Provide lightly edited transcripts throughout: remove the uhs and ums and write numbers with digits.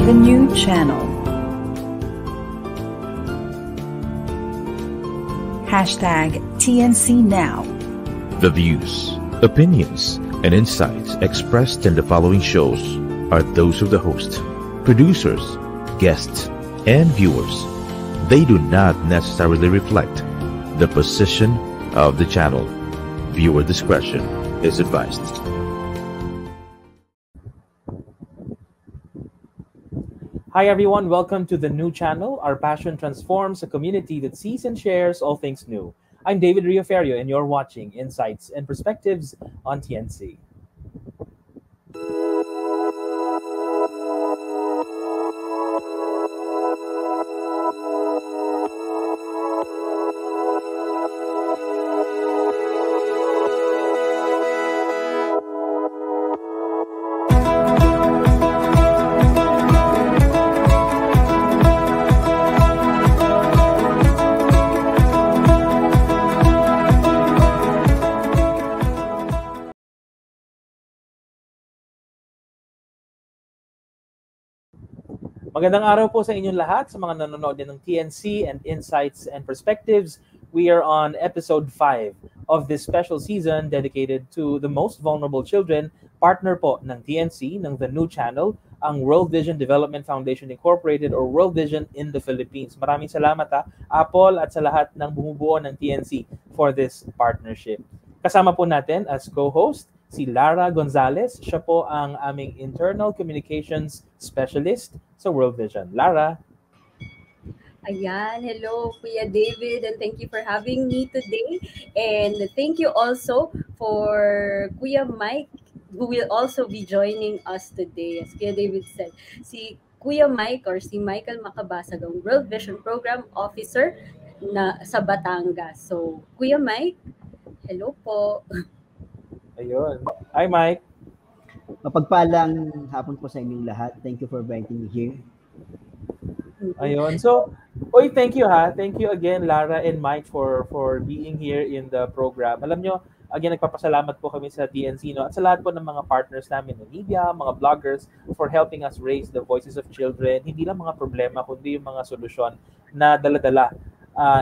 The new channel. Hashtag TNC Now. The views, opinions, and insights expressed in the following shows are those of the host, producers, guests, and viewers. They do not necessarily reflect the position of the channel. Viewer discretion is advised. Hi everyone, welcome to the new channel. Our passion transforms a community that sees and shares all things new. I'm David Rioferio and you're watching Insights and Perspectives on TNC. Magandang araw po sa inyong lahat, sa mga nanonood din ng TNC and Insights and Perspectives. We are on episode 5 of this special season dedicated to the most vulnerable children. Partner po ng TNC, ng The New Channel, ang World Vision Development Foundation Incorporated or World Vision in the Philippines. Maraming salamat Apple at sa lahat ng bumubuo ng TNC for this partnership. Kasama po natin as co-host si Lara Gonzalez. Siya po ang aming Internal Communications Specialist sa World Vision. Lara. Ayan, hello Kuya David, and thank you for having me today. And thank you also for Kuya Mike, who will also be joining us today. As Kuya David said, si Kuya Mike or si Michael Makabasag, ang World Vision Program Officer na sa Batangas. So, Kuya Mike, hello po. Ayun. Hi, Mike. Mapagpalang hapon po sa inyong lahat. Thank you for inviting me here. Ayun. So, thank you Thank you again, Lara and Mike, for being here in the program. Alam nyo, again, nagpapasalamat po kami sa TNC, at sa lahat po ng mga partners namin ng media, mga bloggers, for helping us raise the voices of children. Hindi lang mga problema, kundi yung mga solusyon na dala-dala.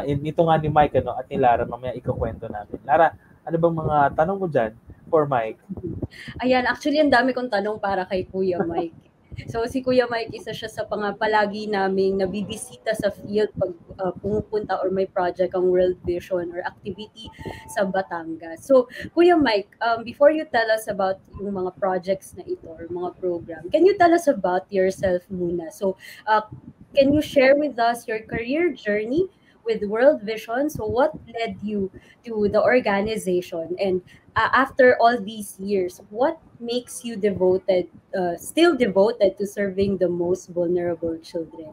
Ito nga ni Mike at ni Lara, mamaya ikukwento namin. Lara, ano bang mga tanong mo dyan for Mike? Ayan, actually, ang dami kong tanong para kay Kuya Mike. So, si Kuya Mike, isa siya sa palagi naming nabibisita sa field pag pumupunta or may project ang World Vision or activity sa Batangas. So, Kuya Mike, before you tell us about yung mga projects na ito or mga program, can you tell us about yourself muna? So, can you share with us your career journey with World Vision? So what led you to the organization? And after all these years, what makes you still devoted to serving the most vulnerable children?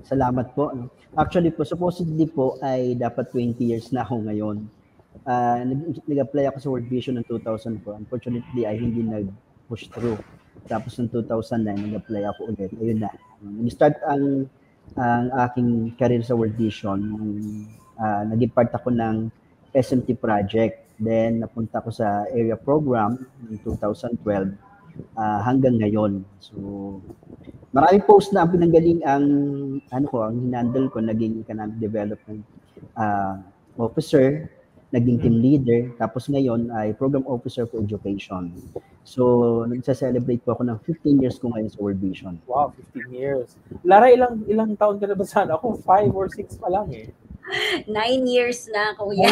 Salamat po. Actually po, supposedly po ay dapat 20 years na ako ngayon. Nag-apply ako sa World Vision ng 2004. Unfortunately, ay hindi nag-push through. Tapos ng 2009, nag-apply ako ulit. Ayun na. Nag-start ang aking career sa World Vision. Naging part ako ng SMT project. Then napunta ko sa area program in 2012 hanggang ngayon. So maraming post na ang pinanggaling ang hinandle ko, naging economic development officer, naging team leader, tapos ngayon ay program officer for education. So, nagsa-celebrate po ako ng 15 years ko ngayon sa World Vision. Wow, 15 years. Lara, ilang taon ka na ba sana? Ako, 5 or 6 pa lang 9 years na, Kuya.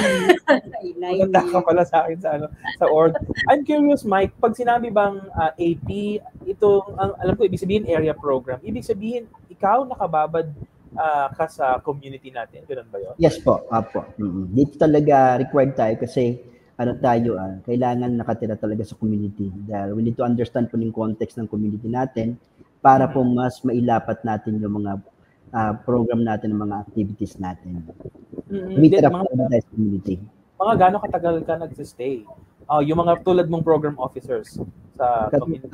Maganda ka pala sa akin sa org. I'm curious, Mike, pag sinabi bang AP, alam ko, ibig sabihin area program, ibig sabihin, ikaw nakababad ka sa community natin. Ganun ba yun? Yes po, apo. Dito talaga required tayo kasi kailangan nakatira talaga sa community. Dahil we need to understand po yung context ng community natin para po mas mailapat natin yung mga program natin, ng mga activities natin. Tira po tayo sa community. Mga gano'ng katagal ka nagsistay? Yung mga tulad mong program officers sa community?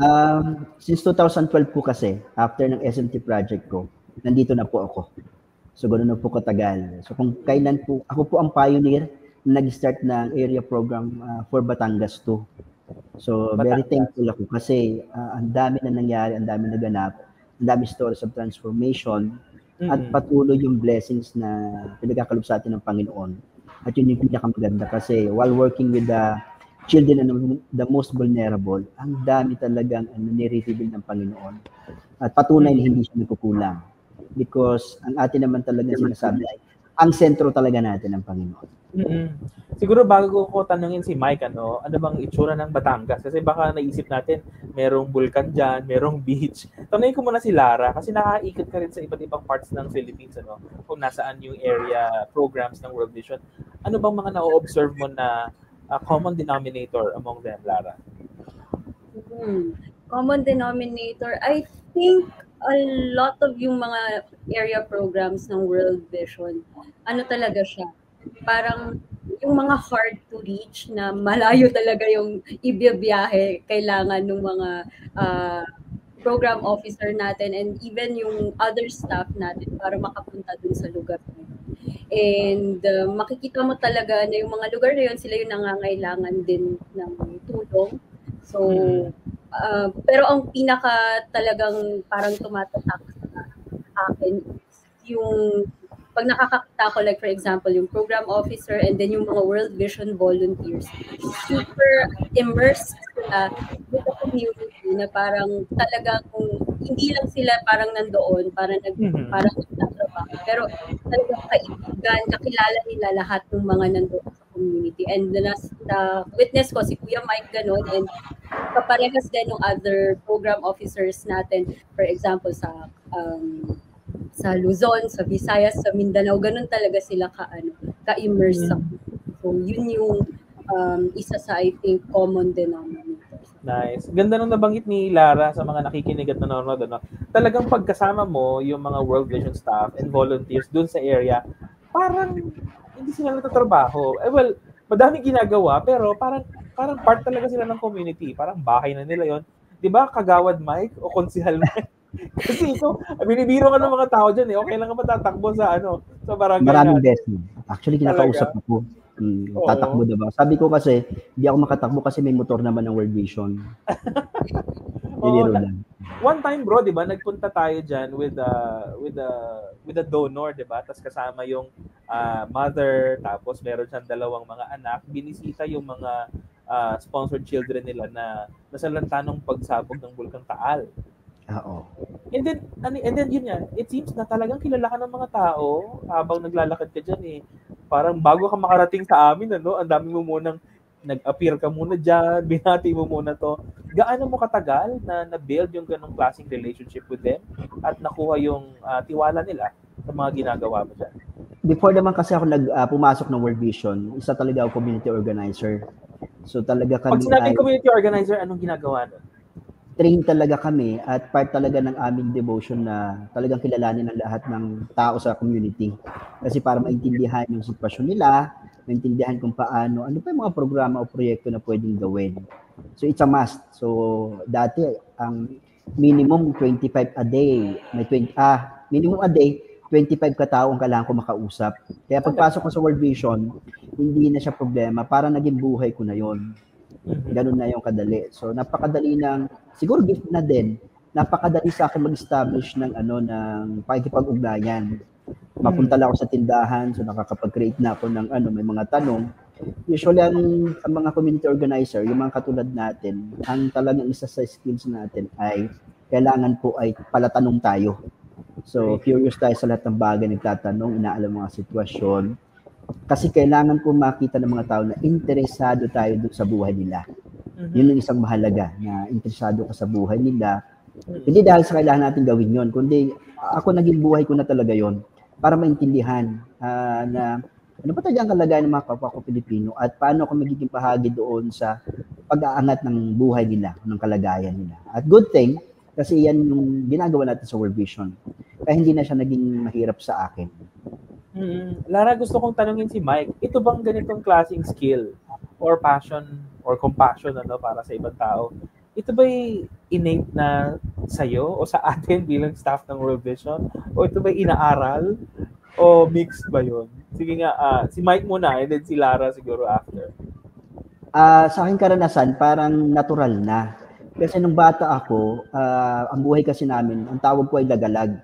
Since 2012 po kasi, after ng SMT project ko, nandito na po ako. So, gano'n na po katagal. So, kung kailan po, ako po ang pioneer na nag-start ng area program for Batangas 2. So, very Batangas. thankful ako kasi ang dami na nangyari, ang dami naganap, ang dami stories of transformation, at patuloy yung blessings na pinagkakalob sa atin ng Panginoon. At yun yung pinakamaganda kasi while working with the children and the most vulnerable, ang dami talagang nire-reveal ng Panginoon. At patunay na hindi siya nagkukulang. Because ang atin naman talaga sinasabi ay, ang sentro talaga natin ng Panginoon. Siguro bago ko tanungin si Mike, ano bang itsura ng Batangas? Kasi baka naisip natin, merong bulkan dyan, merong beach. Tanungin ko muna si Lara, kasi nakakaikot ka rin sa iba't ibang parts ng Philippines, ano? Kung nasaan yung area programs ng World Vision. Ano bang mga na-observe mo na common denominator among them, Lara? Common denominator, I think a lot of yung mga area programs ng World Vision, ano talaga siya, parang yung mga hard to reach na malayo talaga yung ibiyahe, kailangan ng mga program officer natin and even yung other staff natin para makapunta dun sa lugar na yun. And makikita mo talaga na yung mga lugar na yun, sila yung nangangailangan din ng tulong. So, pero ang pinaka talagang parang tumatatak sa akin is yung pag nakakakita ko, like for example, yung program officer and then yung mga World Vision volunteers, super immersed sila with the community na parang talagang hindi lang sila parang nandoon parang nagtatrabaho, pero talagang kaibigan, kakilala nila lahat ng mga nandoon sa community. And the witness ko si Kuya Mike ganon, and kaparehas din ng other program officers natin, for example sa Luzon, sa Visayas, sa Mindanao, ganun talaga sila ka-immerse sa. So, yun yung isa sa, I think, common denominator. Nice. Ganda nung nabanggit ni Lara sa mga nakikinig at nanonood. Ano? Talagang pagkasama mo yung mga World Vision staff and volunteers dun sa area, parang hindi sila natatrabaho. Well, madaming ginagawa, pero parang part talaga sila ng community. Parang bahay na nila yon. Di ba, Kagawad Mike o Konsihal Mike? Kasi ito, binibiro ka ng mga tao dyan eh. Okay lang ka matatakbo sa barangay. Maraming beses. Actually, kinakausap ko. Tatakbo diba? Sabi ko kasi, hindi ako makatakbo kasi may motor naman ng World Vision. One time bro, di ba, nagpunta tayo dyan with a donor, di ba? Tapos kasama yung mother, tapos meron siyang dalawang mga anak. Binisita yung mga sponsored children nila na nasalanta ng pagsabog ng Bulkang Taal. Oo. And then yun yan, it seems na talagang kilala ka ng mga tao habang naglalakad ka dyan eh. Parang bago ka makarating sa amin, ang dami mo munang nag-appear ka muna dyan, binati mo muna to. Gaano mo katagal na na-build yung ganong klaseng relationship with them at nakuha yung tiwala nila sa mga ginagawa mo dyan? Before naman kasi ako pumasok ng World Vision, isa talaga ako community organizer. So talaga kami Pag sinabing community organizer, anong ginagawa nun? Train talaga kami at part talaga ng aming devotion na talagang kilalanin ang lahat ng tao sa community. Kasi para maintindihan yung sitwasyon nila, maintindihan kung paano, ano pa yung mga programa o proyekto na pwedeng gawin. So it's a must. So dati, ang minimum 25 a day, minimum a day, 25 katao ang kailangan ko makausap. Kaya pagpasok ko sa World Vision, hindi na siya problema. Parang naging buhay ko na yon. Ganun na yung kadali. So napakadali siguro gift na din. Napakadali sa akin mag-establish ng pakikipag-ugnayan. Mapunta lang ako sa tindahan, so nakakapag-create na ako ng may mga tanong. Usually ang mga community organizer, yung mga katulad natin, ang talagang isa sa skills natin ay kailangan po ay palatanong tayo. So curious tayo sa lahat ng bagay, nagtatanong, inaalam mga sitwasyon. Kasi kailangan po makita ng mga tao na interesado tayo doon sa buhay nila. Yun yung isang mahalaga, na interesado ka sa buhay nila. Hindi dahil sa kailangan natin gawin yon, kundi ako naging buhay ko na talaga yon para maintindihan na ano ba talaga ang kalagayan ng mga kapwa ko Pilipino at paano ako magiging bahagi doon sa pag-aangat ng buhay nila, ng kalagayan nila. At good thing, kasi yan yung ginagawa natin sa World Vision. Kaya hindi na siya naging mahirap sa akin. Lara, gusto kong tanungin si Mike, ito bang ganitong klaseng skill or passion or compassion para sa ibang tao? Ito ba'y innate na sa'yo o sa atin bilang staff ng World Vision? O ito ba'y inaaral? O mixed ba yun? Sige nga, si Mike muna and then si Lara siguro after. Sa aking karanasan, parang natural na. Kasi nung bata ako, ang buhay kasi namin, ang tawag ko ay lagalag.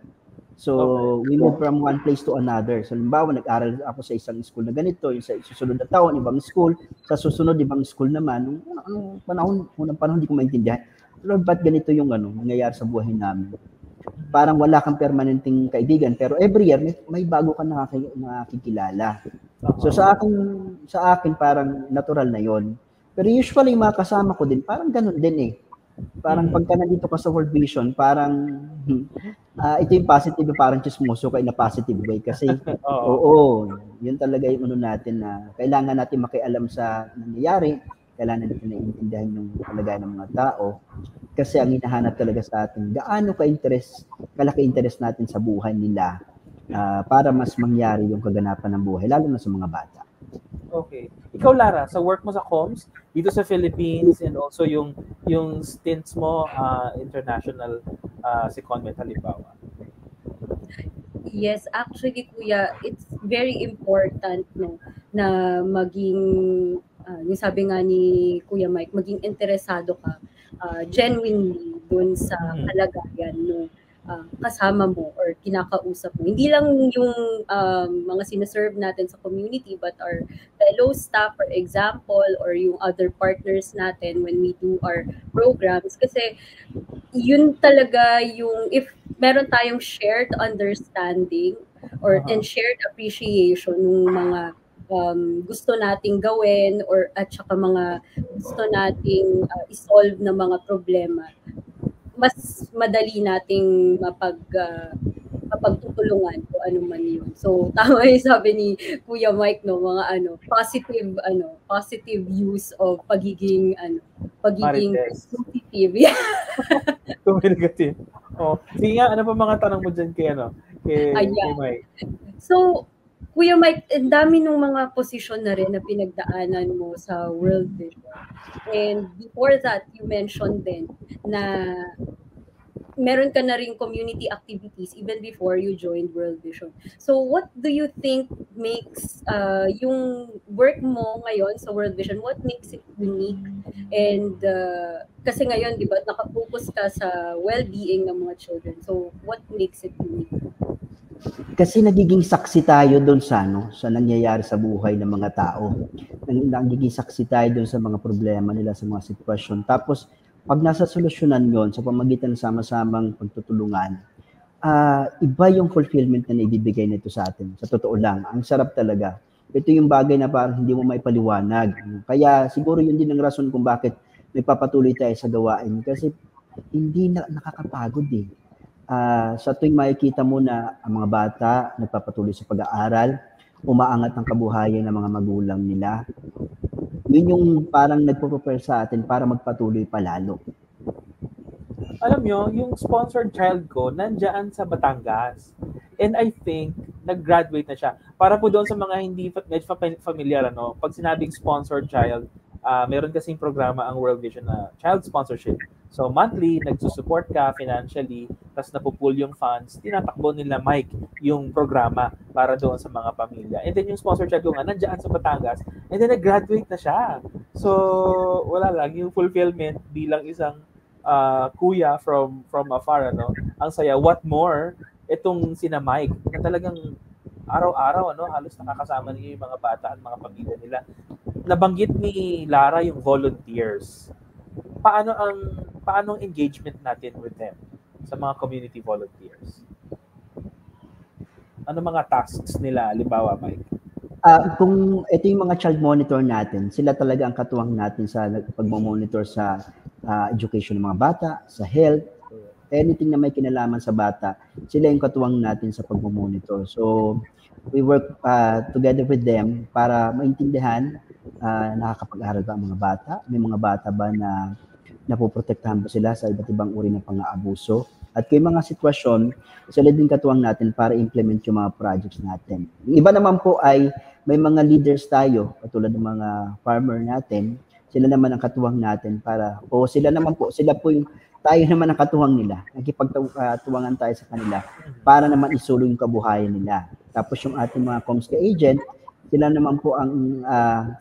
So, we move from one place to another. So, halimbawa, nag-aral ako sa isang school na ganito, yung sa susunod na taon, ibang school, sa susunod, ibang school naman. Unang panahon, hindi ko maintindihan. Lord, ba't ganito yung nangyayari sa buhay namin? Parang wala kang permanenteng kaibigan, pero every year, may bago kang nakikilala. So, sa akin, parang natural na yon. Pero usually, mga kasama ko din, parang ganun din eh. Parang pagka nandito ka sa World Vision, parang ito yung positive, parang chismoso ka in a positive way. Kasi, yun talaga yung natin na kailangan natin makialam sa nangyayari, kailangan natin naiintindihan yung kalagayan ng mga tao. Kasi ang hinahanap talaga sa atin, gaano kalaki interest natin sa buhay nila para mas mangyari yung kaganapan ng buhay, lalo na sa mga bata. Okay. Ikaw, Lara, sa work mo sa comms, dito sa Philippines, and also yung stints mo international secondment, halimbawa. Yes, actually, Kuya, it's very important na maging, yung sabi nga ni Kuya Mike, maging interesado ka genuinely dun sa kalagayan kasama mo or kinakausap mo. Hindi lang yung mga sinaserve natin sa community, but our fellow staff, for example, or yung other partners natin when we do our programs. Kasi yun talaga yung, if meron tayong shared understanding and shared appreciation ng mga gusto nating gawin or at saka mga gusto nating isolve na mga problema, mas madali nating mapagtutulungan kung ano man yun. So, tama yung sabi ni Kuya Mike, mga positive use of pagiging positive. Communicative. Sige nga, ano pa mga tanong mo dyan kay Mike? So, Kuya Mike, ang dami ng mga posisyon na rin na pinagdaanan mo sa World Vision. And before that, you mentioned din na meron ka na rin community activities even before you joined World Vision. So what do you think makes yung work mo ngayon sa World Vision, what makes it unique? And kasi ngayon, di ba, nakafocus ka sa well-being ng mga children. So what makes it unique? Kasi nagiging saksi tayo doon sa nangyayari sa buhay ng mga tao. Nagiging saksi tayo doon sa mga problema nila, sa mga sitwasyon. Tapos, pag nasa solusyonan yon sa pamagitan ng sama-samang pagtutulungan, iba yung fulfillment na naibibigay nito sa atin. Sa totoo lang, ang sarap talaga. Ito yung bagay na parang hindi mo may paliwanag. Kaya siguro yun din ang rason kung bakit nagpapatuloy tayo sa gawain. Kasi hindi nakakapagod eh. Sa tuwing makikita mo na ang mga bata nagpapatuloy sa pag-aaral, umaangat ang kabuhayan ng mga magulang nila, yun yung parang nagpo-prepare sa atin para magpatuloy palalo. Alam nyo, yung sponsored child ko, nandyan sa Batangas. And I think, nag-graduate na siya. Para po doon sa mga hindi medyo familiar, pag sinabing sponsored child, meron kasing programa ang World Vision na child sponsorship. So monthly, nagsusupport ka financially, tapos napupool yung funds, tinatakbo nila Mike yung programa para doon sa mga pamilya. And then yung sponsor child ko nga, nandiyan sa Batangas, and then nag-graduate na siya. So wala lang, yung fulfillment bilang isang kuya from afar, ang saya. What more, itong sina Mike, na talagang araw-araw, halos nakakasama niyo yung mga bata at mga pamilya nila. Nabanggit ni Lara yung volunteers. Paano ang engagement natin with them sa mga community volunteers? Ano mga tasks nila, halimbawa, Mike? Kung ito yung mga child monitor natin, sila talaga ang katuwang natin sa pagmamonitor sa education ng mga bata, sa health, anything na may kinalaman sa bata, sila yung katuwang natin sa pagmamonitor. So, we work together with them para maintindihan nakakapag-aral ba ang mga bata? May mga bata ba na napoprotektahan ba sila sa iba't ibang uri ng pang-aabuso? At kay mga sitwasyon, sila din katuwang natin para implement yung mga projects natin. Yung iba naman po ay may mga leaders tayo, katulad ng mga farmer natin, sila naman ang katuwang natin para, sila po yung, tayo naman ang katuwang nila. Nagkipagtuwangan tayo sa kanila para naman isulong yung kabuhayan nila. Tapos yung ating mga comms agent, sila naman po ang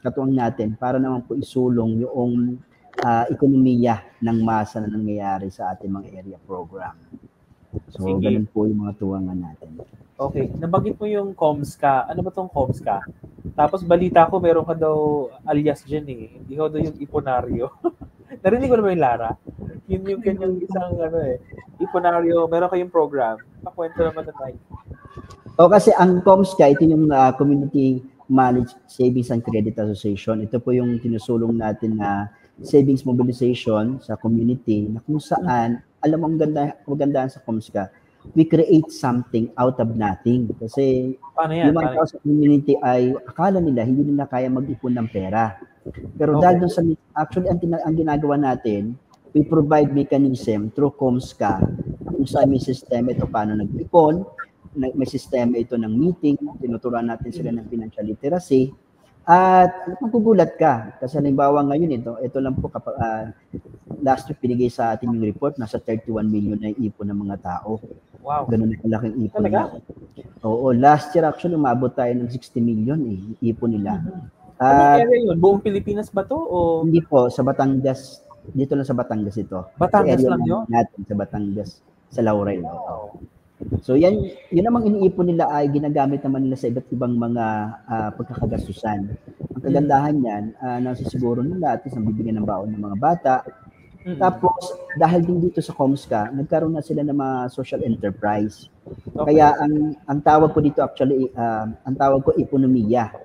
katuwang natin para naman po isulong yung ekonomiya ng masa na nangyayari sa ating mga area program. So, Sige. ganun po yung mga tuwangan natin. Okay. Nabanggit mo yung COMSCA. Ano ba tong COMSCA? Tapos balita ko meron ka daw alias dyan eh. Hindi ko daw yung iponaryo. Narinig ko na ba yung Lara? Yun yung kanyang isang iponaryo. Meron kayong program. Pakwento naman na tayo. O kasi ang COMSCA, ito yung Community Managed Savings and Credit Association. Ito po yung tinusulong natin na savings mobilization sa community na kung saan, alam mo ang magandaan sa COMSCA, we create something out of nothing. Kasi Paano yan? yung mga tao sa community ay akala nila hindi nila kaya mag-ipon ng pera. Pero dahil dun sa, actually ang ginagawa natin, we provide mechanism through COMSCA kung saan may sistema ito paano nag-ipon, may sistema ito ng meeting, tinuturuan natin sila ng financial literacy. At magugulat ka kasi halimbawa ngayon ito lang po kapag last week pinigay sa atin yung report, nasa 31 million na ipon ng mga tao. Wow. Ganun na kalaking ipon. Talaga? Oo, last year actually umabot tayo ng 60 million ipon nila. Anong area yun? Buong Pilipinas ba to? O Hindi po, sa Batangas, dito lang sa Batangas ito. Batangas Sa area lang yun? natin, sa Batangas, sa Laurel. So yun namang iniipon nila ay ginagamit naman nila sa iba't ibang mga pagkakagastusan. Ang kagandahan niyan, nasisiguro nila at least bibigyan ng baon ng mga bata. Tapos dahil din dito sa COMSCA, nagkaroon na sila ng mga social enterprise. Kaya ang tawag ko dito actually, ang tawag ko ekonomiya.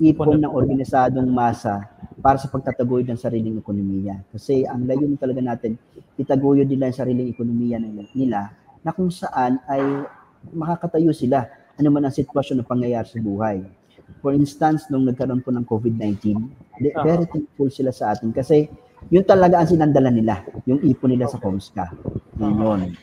Ipon ng organisadong masa para sa pagtataguyod ng sariling ekonomiya. Kasi ang layunin talaga natin, itaguyod nila ang sariling ekonomiya nila na kung saan ay makakatayo sila ano man ang sitwasyon ng pangyayari sa buhay. For instance, nung nagkaroon po ng COVID-19, very thankful sila sa atin kasi yun talaga ang sinandala nila, yung ipon nila sa COMSCA. Yun.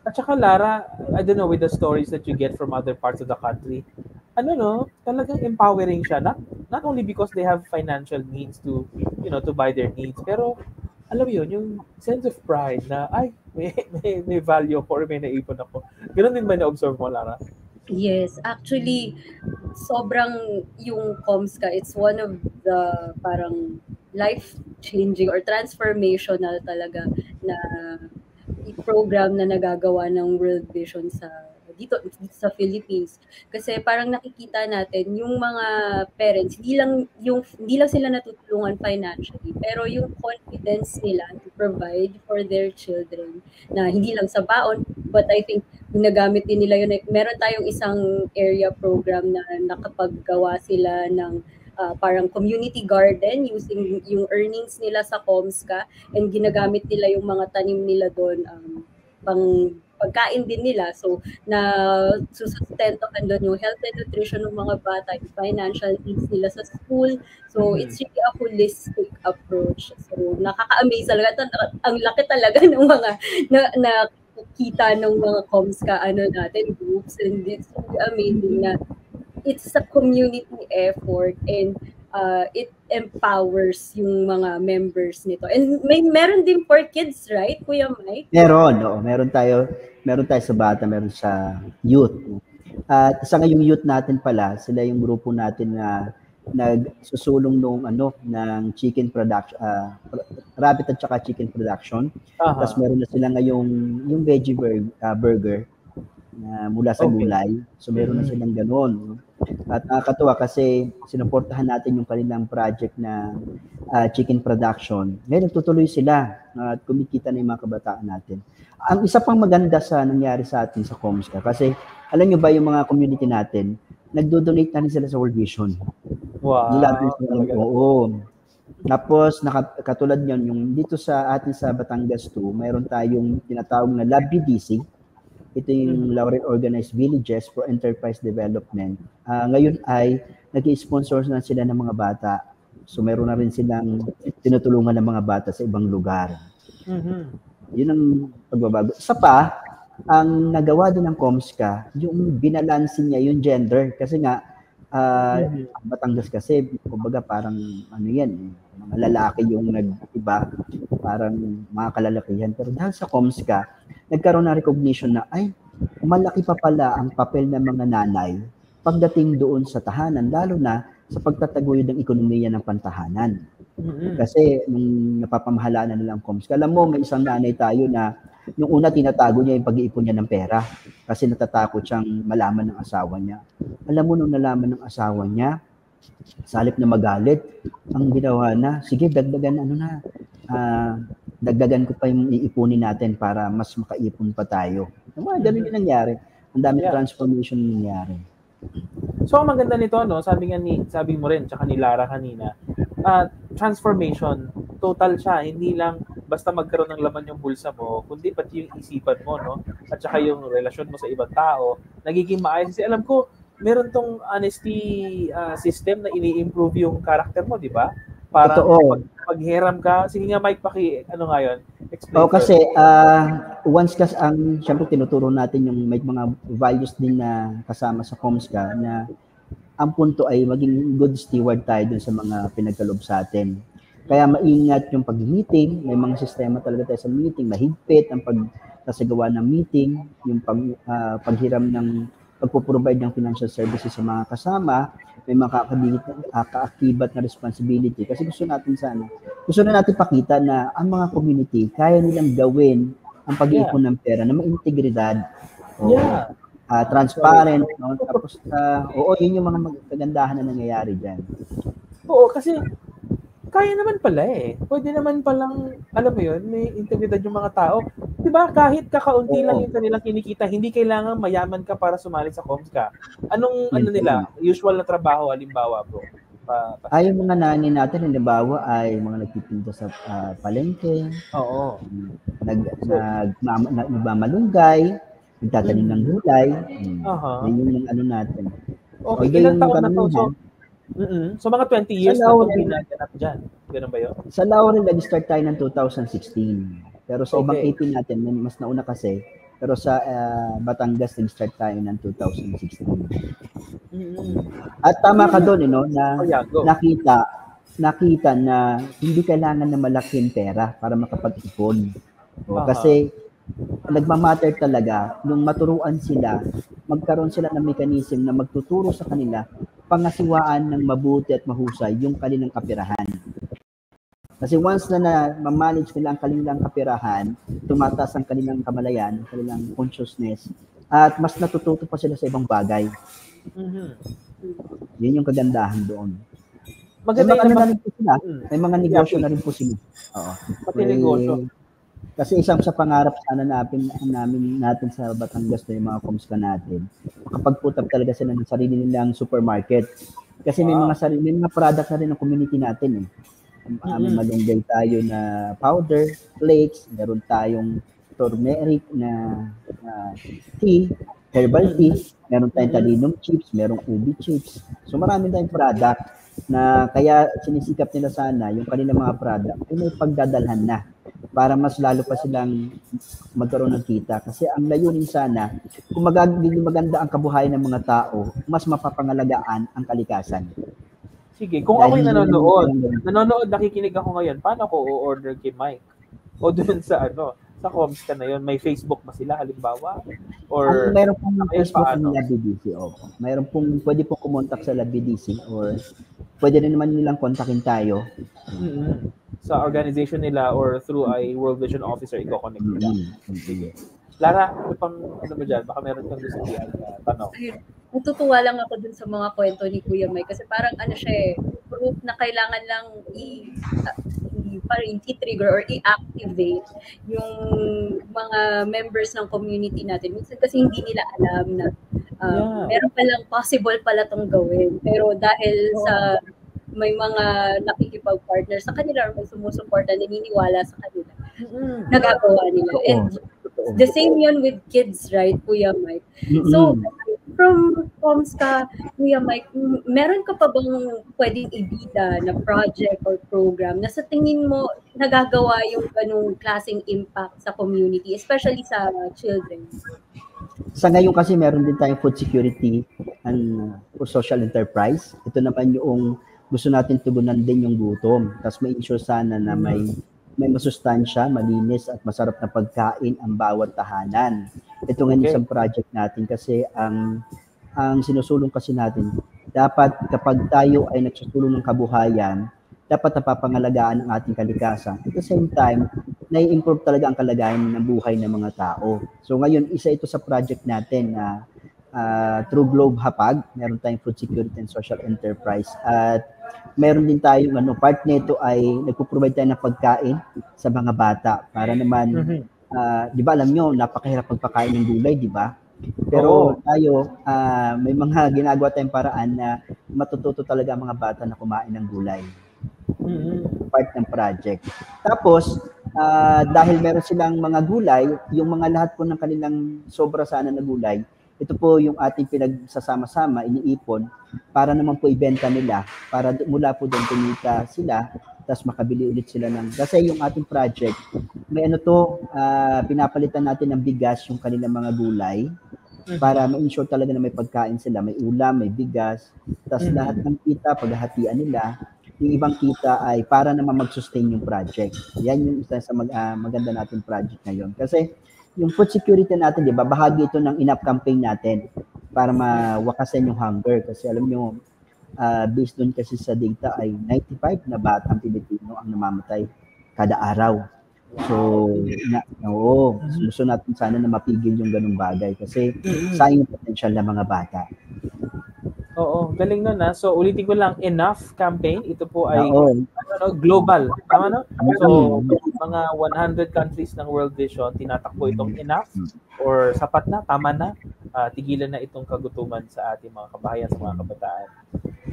At saka Lara, I don't know with the stories that you get from other parts of the country, talagang empowering siya. Not only because they have financial means to buy their needs, pero alam mo yun, yung sense of pride na, ay, may value ako or may naipon ako. Ganun din ba na-observe mo, Lara? Yes, actually, sobrang yung COMSCA, it's one of the parang life-changing or transformational talaga na program na nagagawa ng World Vision dito sa Philippines. Kasi parang nakikita natin yung mga parents, hindi lang sila natutulungan financially, pero yung confidence nila to provide for their children na hindi lang sa baon, but I think ginagamit din nila yun. Meron tayong isang area program na nakapaggawa sila ng parang community garden using yung earnings nila sa COMSCA, and ginagamit nila yung mga tanim nila doon pang pagkain din nila. So, na susustentohan doon yung health and nutrition ng mga bata, yung financial needs nila sa school. So, it's really a holistic approach. So, nakaka-amaze talaga. Ang laki talaga ng mga nakikita ng mga COMSCA natin, groups, and it's really amazing na it's a community effort and it empowers yung mga members nito. And meron din for kids, right, Kuya Mike? Meron, oo. Meron tayo sa bata, meron sa youth. At sa ngayong youth natin pala, sila yung grupo natin na nagsusulong ng chicken production, rabbit at saka chicken production. Tapos meron na sila ngayong yung veggie burger na mula sa gulay. So meron na silang ganoon. At nakakatuwa kasi sinuportahan natin yung kanilang project na chicken production. Ngayon nagtutuloy sila at kumikita na yung mga kabataan natin. Ang isa pang maganda sa nangyari sa atin sa COMSCA kasi alam nyo ba yung mga community natin, nagdo-donate na rin sila sa World Vision. Wow. Oo. Tapos katulad yan, yung dito sa atin sa Batangas 2, mayroon tayong tinatawag na LabBDC. Ito yung Laurel Organized Villages for Enterprise Development. Ngayon ay nag-i-sponsor na sila ng mga bata. So meron na rin silang tinutulungan ng mga bata sa ibang lugar. Yun ang pagbabago. Isa pa, ang nagawa din ng COMSCA, yung binalansin niya yung gender. Kasi nga, Batangas kasi, kumbaga parang mga lalaki yung nag-iba, parang mga kalalakihan. Pero dahil sa COMSCA, nagkaroon na recognition na, ay, malaki pa pala ang papel ng mga nanay pagdating doon sa tahanan, lalo na sa pagtataguyod ng ekonomiya ng pantahanan. Mm-mm. Kasi nung napapamahalaan na nila ang COMSCA, alam mo, may isang nanay tayo na yung una tinatago niya yung pag-iipon niya ng pera kasi natatakot siyang malaman ng asawa niya. Alam mo, nung nalaman ng asawa niya, sa halip na magalit, ang ginawa na, sige, dagdagan ko pa yung iipunin natin para mas makaipon pa tayo. Ganun yung nangyari. Ang daming transformation yung nangyari. So, ang maganda nito, no, sabi mo rin, tsaka ni Lara kanina, transformation, total siya, hindi lang basta magkaroon ng laman yung bulsa mo, kundi pati yung isipan mo, no, at saka yung relasyon mo sa ibang tao, nagiging maayos. Kasi alam ko, meron tong honesty system na ini-improve yung character mo, di ba? Para paghiram ka, sige nga Mike, ano nga yun? Explain kasi once syempre tinuturo natin yung may mga values din na kasama sa COMSCA na ang punto ay maging good steward tayo dun sa mga pinagkaloob sa atin. Kaya maingat yung pag-meeting, may mga sistema talaga tayo sa meeting, mahigpit ang pagsasagawa ng meeting, yung paghiram ng pagpo-provide ng financial services sa mga kasama, may mga kaakibat na responsibility. Kasi gusto na natin pakita na ang mga community, kaya nilang gawin ang pag-iipon ng pera na may integridad, transparent, no? Tapos, yun yung mga kagandahan na nangyayari dyan. Oo, kasi kaya naman pala Pwede naman palang, alam mo yun, may integridad yung mga tao. Diba, kahit kakaunti lang yung kanilang kinikita, hindi kailangan mayaman ka para sumali sa COMSCA. Anong nila, usual na trabaho, halimbawa, bro? Yung mga nanay natin, halimbawa, ay mga nagtitinda sa palengke. Oo. Nagmamalunggay, nagtatanim ng gulay. Yun yung ano natin. Okay, ilang taon na to? So mga 20 years na ito ginaganap dyan. Ganun ba yun? Sa Laurel, nag-start tayo ng 2016. Pero sa ibang AP natin, mas nauna kasi. Pero sa Batangas, nag-start tayo ng 2016. At tama ka doon, na nakita na hindi kailangan na malaking pera para makapag-ipon. Kasi nagmamatter talaga nung maturuan sila, magkaroon sila ng mechanism na magtuturo sa kanila pangasiwaan ng mabuti at mahusay yung kanilang kapirahan. Kasi once na ma-manage nila ang kanilang kapirahan, tumataas ang kanilang kamalayan, ang kanilang consciousness, at mas natututo pa sila sa ibang bagay. Yun yung kagandahan doon. Maganda may mga negosyo na rin po sila. Pati negosyo. Kasi isang sa pangarap sana natin sa Batangas na yung mga COMSCA natin, makapag-put up talaga sila ng sarili nilang supermarket. Kasi may mga product na rin ng community natin . May malunggay tayo na powder, flakes, meron tayong turmeric na tea, herbal tea, meron tayong talinong chips, merong ubi chips. So marami tayong product na kaya sinisikap nila sana yung kanilang mga product ay may pagdadalhan na para mas lalo pa silang magkaroon ng kita. Kasi ang layunin sana, kung magiging maganda ang kabuhayan ng mga tao, mas mapapangalagaan ang kalikasan. Sige, kung ako'y nanonood, nakikinig ako ngayon, paano ako o-order kay Mike? O doon sa sa COMSCA na yun, may Facebook ba sila halimbawa? Or mayroon pong Facebook ng LabBDC. Mayroon pong, pwede pong kumontak sa LabBDC or pwede rin naman nilang kontakin tayo. Sa organization nila or through a World Vision officer, i-connect nila. Lara, ano mo dyan? Baka meron kang gusto tanong. Natutuwa lang ako dun sa mga kwento ni Kuya Mike kasi parang proof na kailangan lang parang i-trigger or i-activate yung mga members ng community natin. Minsan kasi hindi nila alam na meron palang possible pala tong gawin. Pero dahil sa may mga nakikipag-partner sa kanila or may sumusuporta, naniniwala sa kanila, nagagawa nila. And the same yun with kids, right, Kuya Mike? So, from COMSCA, Kuya Mike, meron ka pa bang pwedeng ibida na project or program na sa tingin mo nagagawa yung ganung klaseng impact sa community, especially sa children? Sa ngayon kasi meron din tayong food security and social enterprise. Ito naman yung gusto natin tugunan din yung gutom. Tapos may ensure sana na may masustansya, malinis at masarap na pagkain ang bawat tahanan. Ito nga isang project natin kasi ang ang sinusulong kasi natin, dapat kapag tayo ay nagsusulong ng kabuhayan, dapat napapangalagaan ang ating kalikasan. At the same time, nai-improve talaga ang kalagayan ng buhay ng mga tao. So ngayon, isa ito sa project natin na True Globe Hapag. Meron tayong food security and social enterprise. At meron din tayong part nito ay nagpo-provide tayo ng pagkain sa mga bata para naman, di ba alam nyo, napakahirap pagpakain ng gulay, di ba? Pero tayo, may mga ginagawa tayong paraan na matututo talaga ang mga bata na kumain ng gulay. Part ng project. Tapos, dahil meron silang mga gulay, yung mga lahat po ng kanilang sobra sana na gulay, ito po yung ating pinagsasama-sama, iniipon, para naman po ibenta nila, para mula po doon kumita sila, tapos makabili ulit sila ng, kasi yung ating project, may pinapalitan natin ng bigas yung kanilang mga gulay, para ma-ensure talaga na may pagkain sila, may ulam, may bigas, tapos lahat ng kita, paghahatian nila, yung ibang kita ay para naman mag-sustain yung project. Yan yung isa sa maganda natin project ngayon. Kasi yung food security natin, di ba, bahagi ito ng INAP campaign natin para mawakasan yung hunger. Kasi alam nyo, based doon kasi sa data ay 95 na batang Pilipino ang namamatay kada araw. So, gusto natin sana na mapigil yung ganung bagay kasi sayang yung potential ng mga bata. Oo, galing nun na. So, ulitin ko lang, Enough campaign. Ito po ay global. Tama no? So, mga 100 countries ng World Vision, tinatakbo itong Enough or sapat na, tama na, tigilan na itong kagutuman sa ating mga kabahayan, sa mga kabataan.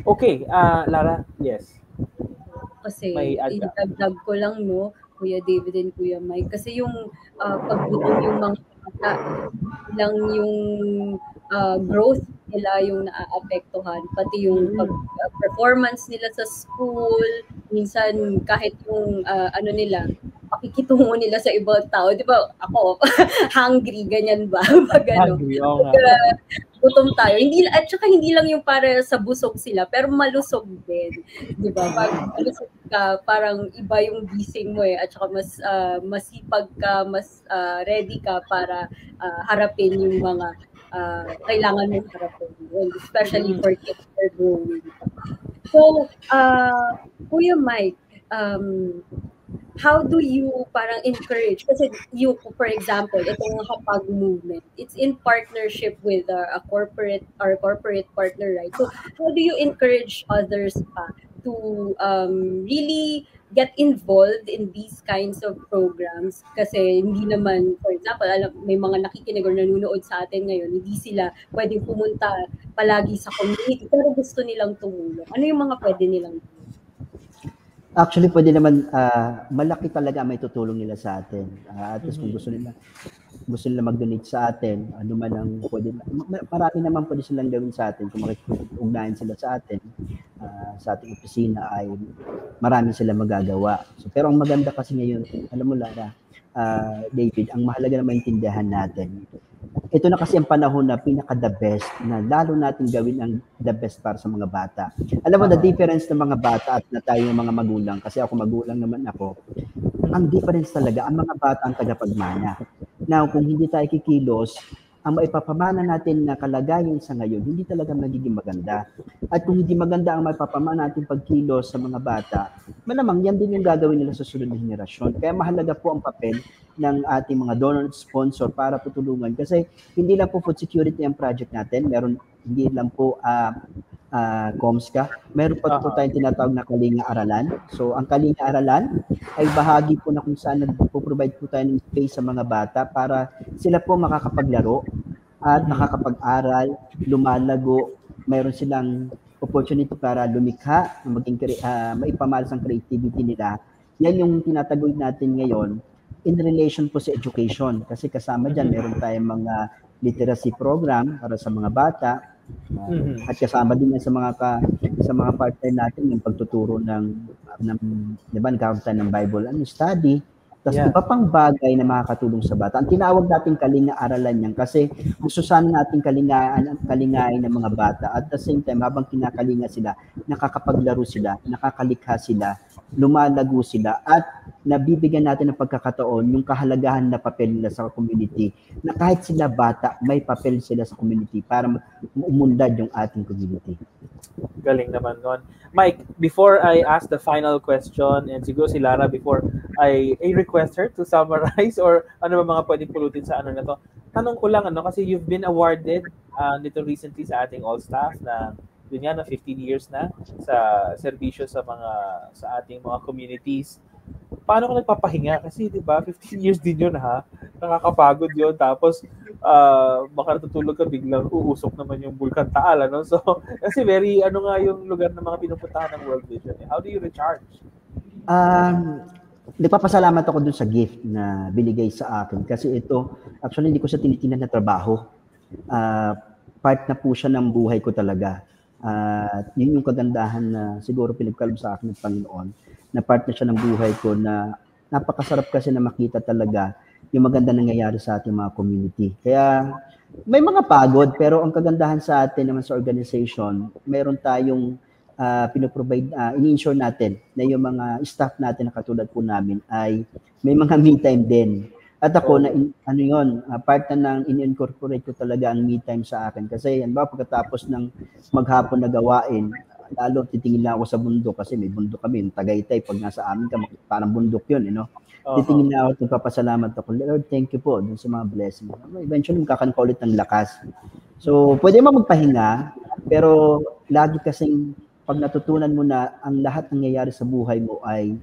Okay, Lara, yes. Kasi, i-vlog ko lang, no, Kuya David and Kuya Mike. Kasi yung paggutom yung mga bata, lang yung growth nila yung naaapektuhan, pati yung performance nila sa school, minsan kahit yung nila, pakikitungo nila sa ibang tao, di ba, ako, hungry, ganyan ba? Hungry, gutom tayo. At saka hindi lang yung para sa busog sila, pero malusog din. Di ba? Pag malusog ka, parang iba yung gising mo at saka mas masipag ka, mas ready ka para harapin yung mga kailangan mong harapin, especially for kids that are growing. So, Kuya Mike, how do you parang encourage? Kasi you, for example, itong Hapag movement, it's in partnership with our corporate partner, right? So, how do you encourage others to really get involved in these kinds of programs? Kasi hindi naman, for example, may mga nakikinig or nanonood sa atin ngayon, hindi sila pwedeng pumunta palagi sa community, pero gusto nilang tumulong. Ano yung mga pwede nilang tumulong? Actually, pwede naman, malaki talaga may tutulong nila sa atin. At least kung gusto nila mag-donate sa atin, ano man ang pwede, marami naman pwede silang gawin sa atin. Kung makikipag-ugnayan sila sa atin, sa ating opisina ay marami sila magagawa. So, pero ang maganda kasi ngayon, alam mo Lara, David, ang mahalaga na maintindihan natin, ito na kasi ang panahon na pinaka-the best, na lalo natin gawin ang the best para sa mga bata. Alam mo, the difference ng mga bata at na tayo ng mga magulang, kasi ako magulang naman ako, ang difference talaga, ang mga bata ang tagapagmana. Now, kung hindi tayo kikilos, ang maipapamana natin na kalagayan sa ngayon, hindi talaga magiging maganda. At kung hindi maganda ang maipapamana natin pagkilos sa mga bata, malamang yan din yung gagawin nila sa sunod na henerasyon. Kaya mahalaga po ang papel ng ating mga donor at sponsor para tutulungan. Kasi hindi lang po food security ang project natin, meron hindi lang po Comsca. Meron pa po tayong tinatawag na Kalinga Aralan. So, ang Kalinga Aralan ay bahagi po na kung saan nagpo-provide po tayo ng space sa mga bata para sila po makakapaglaro at nakakapag-aral, lumalago. Meron silang opportunity para lumikha, maging maipamalas ang creativity nila. Yan yung tinataguyod natin ngayon in relation po sa education. Kasi kasama dyan, meron tayong mga literacy program para sa mga bata. At kasama din yan sa mga partner natin yung pagtuturo ng di ba, nagkakaroon tayo ng Bible study, Tapos Yeah. iba pang bagay na makakatulong sa bata. Ang tinawag natin kalinga-aralan yan kasi gusto sana natin kalingain ng mga bata. At the same time, habang kinakalinga sila, nakakapaglaro sila, nakakalikha sila, lumalago sila, at nabibigyan natin ng pagkakataon yung kahalagahan na papel nila sa community, na kahit sila bata, may papel sila sa community para umundad yung ating community. Galing naman nun. Mike, before I ask the final question, and siguro si Lara, before I request her to summarize or ano ba mga pwedeng pulutin sa ano na to, tanong ko lang, kasi you've been awarded nito recently sa ating all staff na yun nga, 15 years na sa serbisyo sa ating mga communities. Paano ka nagpapahinga? Kasi, di ba, 15 years din yun, ha? Nakakapagod yun. Tapos, baka natutulog ka, biglang uusok naman yung Bulkan Taal, ano? So, kasi very, nga yung lugar ng mga pinupuntahan ng World Vision. How do you recharge? Nagpapasalamat ako dun sa gift na binigay sa akin. Kasi ito, actually, hindi ko siya tinitingnan na trabaho. Part na po siya ng buhay ko talaga. Yun yung kagandahan na siguro pinagkaloob sa akin ng Panginoon, na part na siya ng buhay ko, na napakasarap kasi na makita talaga yung maganda nangyayari sa ating mga community. Kaya may mga pagod, pero ang kagandahan sa atin naman sa organization, meron tayong pinoprovide, ini-ensure natin na yung mga staff natin na katulad po namin ay may mga me time din. At ako, part na ng in-incorporate ko talaga ang me time sa akin. Kasi yan ba, pagkatapos ng maghapon na gawain, lalo titingin lang ako sa bundok kasi may bundok kami, yung Tagaytay, pag nasa amin ka, parang bundok yun, Titingin na ako, nagpapasalamat ako, Lord, thank you po dun sa mga blessing. Eventually, magkakaroon ko ulit ng lakas. So, pwede mo magpahinga, pero lagi kasing pag natutunan mo na ang lahat ng nangyayari sa buhay mo ay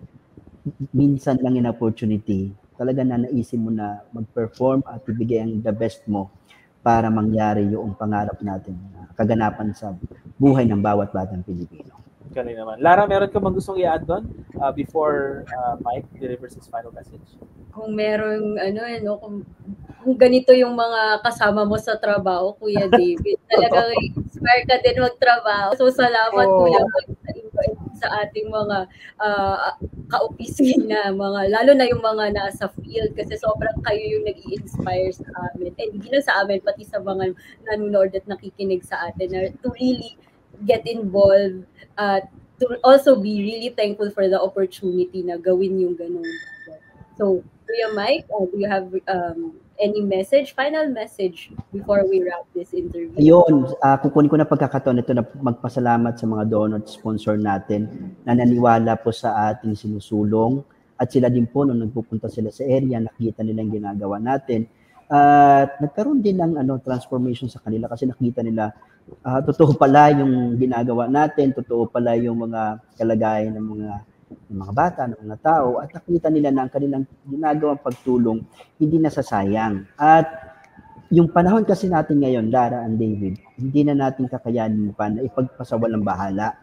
minsan lang yung opportunity, talaga na naisip mo na mag-perform at ibigay ang the best mo para mangyari yung pangarap natin, kaganapan sa buhay ng bawat batang Pilipino. Galing naman. Lara, meron ka bang gustong i-add doon before Mike delivers his final message? Kung merong kung ganito yung mga kasama mo sa trabaho, Kuya David, talagang inspire ka din magtrabaho. So salamat Kuya sa ating mga ka-opisina, lalo na yung mga nasa field, kasi sobrang kayo yung nag-i-inspire sa amin. And hindi lang sa amin, pati sa mga nanonood at nakikinig sa atin na to really get involved, to also be really thankful for the opportunity na gawin yung ganun. So, Kuya Mike, do you have any final message before we wrap this interview? Ayun, kukunin ko na pagkakataon ito na magpasalamat sa mga donor at sponsor natin na naniwala po sa ating sinusulong, at sila din po nung nagpupunta sila sa area, nakita nila yung ginagawa natin, at nagkaroon din ng transformation sa kanila kasi nakita nila totoo pala yung ginagawa natin, totoo pala yung mga kalagayan ng mga bata, ng mga tao, at nakita nila na ang kanilang ginagawang pagtulong hindi nasasayang. At yung panahon kasi natin ngayon, Lara and David, hindi na natin kakayanin pa na ipagpasawalang bahala.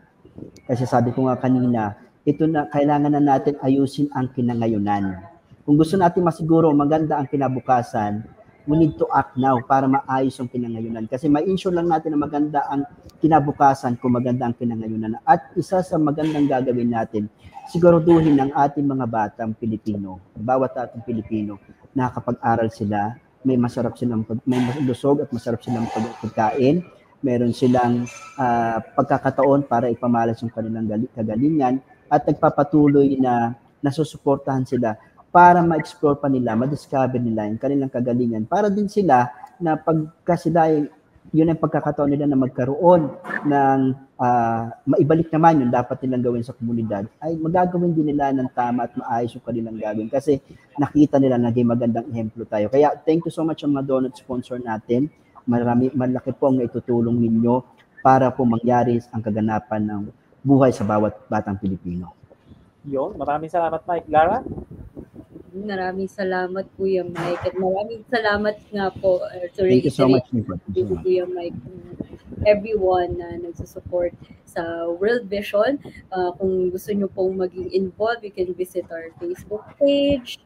Kasi sabi ko nga kanina, ito na, kailangan na natin ayusin ang kinangayunan. Kung gusto natin masiguro maganda ang kinabukasan, we need to act now para maayos ang kinangayunan. Kasi ma-ensure lang natin na maganda ang kinabukasan kung maganda ang kinangayunan. At isa sa magandang gagawin natin, siguraduhin ng ating mga batang Pilipino, bawat ating Pilipino, nakakapag-aral sila, may lusog at masarap silang pagkain, meron silang pagkakataon para ipamalas yung kanilang kagalingan, at nagpapatuloy na nasusuportahan sila para ma-explore pa nila, ma-discover nila yung kanilang kagalingan, para din sila na pagka sila, yun ang pagkakataon nila na magkaroon ng maibalik naman yung dapat nilang gawin sa komunidad, ay magagawin din nila ng tama at maayos yung kanilang gagawin kasi nakita nila naging magandang ehemplo tayo. Kaya thank you so much sa mga donor sponsor natin. Malaki po ang itutulong ninyo para po mangyari ang kaganapan ng buhay sa bawat batang Pilipino. Yun, maraming salamat Mike. Lara? Maraming salamat Kuya Mike, at maraming salamat nga po thank you so much, Kuya Mike, everyone na nagsusupport sa World Vision. Kung gusto nyo pong maging involved, you can visit our Facebook page,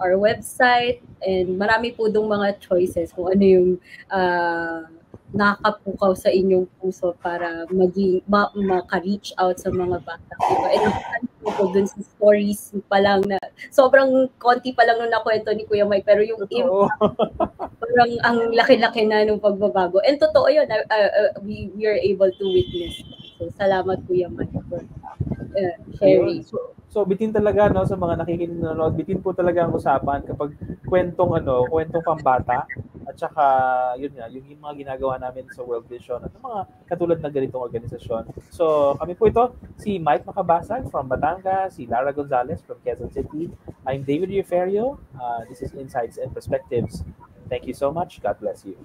our website, and marami po dong mga choices kung ano yung nakapukaw sa inyong puso para maka-reach out sa mga bata. Diba? And nakakalimutan ko dun sa stories pa lang na sobrang konti pa lang nung nakwento ni Kuya Mike, pero yung impact, parang ang laki-laki na nung pagbabago. And totoo yun, we are able to witness. So salamat Kuya Mike for sharing. So bitin talaga no sa mga nakikinig, bitin po talaga ang usapan kapag kwentong pambata at saka yun nga yung mga ginagawa namin sa World Vision at mga katulad ng ganitong organisasyon. So kami po ito, si Mike Makabasag from Batangas, si Lara Gonzalez from Quezon City. I'm David Rioferio. This is Insights and Perspectives. Thank you so much. God bless you.